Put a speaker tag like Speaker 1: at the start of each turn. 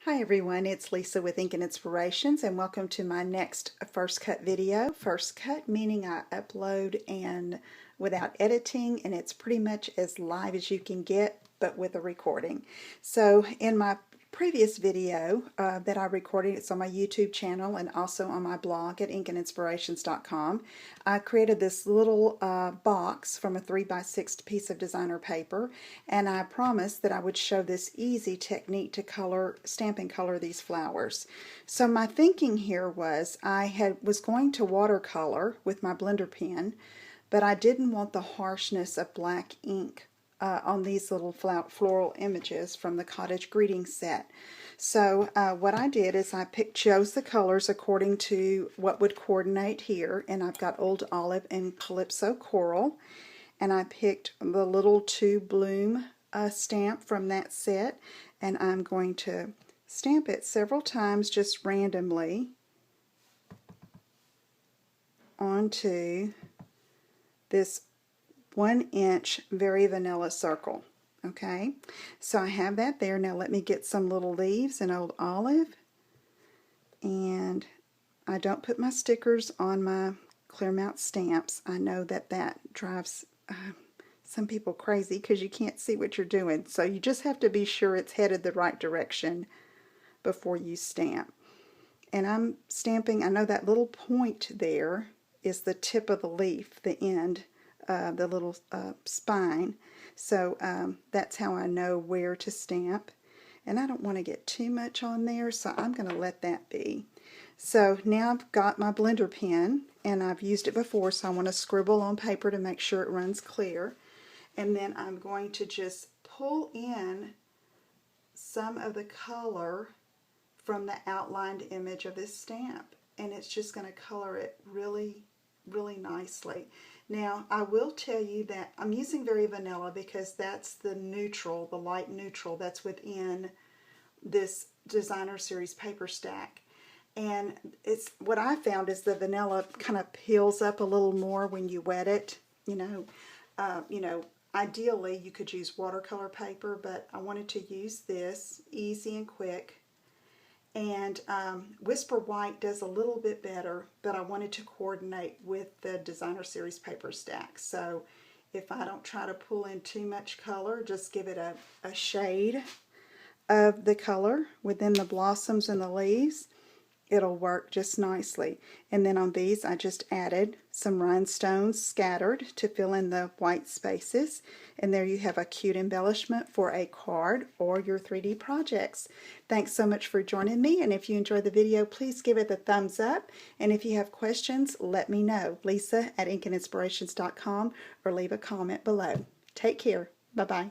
Speaker 1: Hi everyone, it's Lisa with Ink and Inspirations, and welcome to my next first cut video. First cut meaning I upload and without editing, and it's pretty much as live as you can get, but with a recording. So in my previous video that I recorded, it's on my YouTube channel and also on my blog at inkandinspirations.com. I created this little box from a 3x6 piece of designer paper, and I promised that I would show this easy technique to Stampin' color these flowers. So my thinking here was was going to watercolor with my blender pen, but I didn't want the harshness of black ink on these little floral images from the Cottage Greeting set. So what I did is I chose the colors according to what would coordinate here, and I've got Old Olive and Calypso Coral, and I picked the little two bloom stamp from that set, and I'm going to stamp it several times just randomly onto this 1-inch Very Vanilla circle. Okay, so I have that there. Now let me get some little leaves in Old Olive, and I don't put my stickers on my clear mount stamps. I know that drives some people crazy because you can't see what you're doing, so you just have to be sure it's headed the right direction before you stamp. And I'm stamping, I know that little point there is the tip of the leaf, the end, the little spine. So that's how I know where to stamp. And I don't want to get too much on there, so I'm going to let that be. So now I've got my blender pen, and I've used it before, so I want to scribble on paper to make sure it runs clear. And then I'm going to just pull in some of the color from the outlined image of this stamp, and it's just going to color it really, really nicely. Now, I will tell you that I'm using Very Vanilla because that's the neutral, the light neutral that's within this Designer Series paper stack. And it's what I found is the vanilla kind of peels up a little more when you wet it. Ideally you could use watercolor paper, but I wanted to use this easy and quick. And Whisper White does a little bit better, but I wanted to coordinate with the Designer Series paper stack. So if I don't try to pull in too much color, just give it a shade of the color within the blossoms and the leaves, it'll work just nicely. And then on these I just added some rhinestones scattered to fill in the white spaces, and there you have a cute embellishment for a card or your 3D projects. Thanks so much for joining me, and if you enjoyed the video, please give it the thumbs up, and if you have questions, let me know. Lisa at inkandinspirations.com, or leave a comment below. Take care. Bye-bye.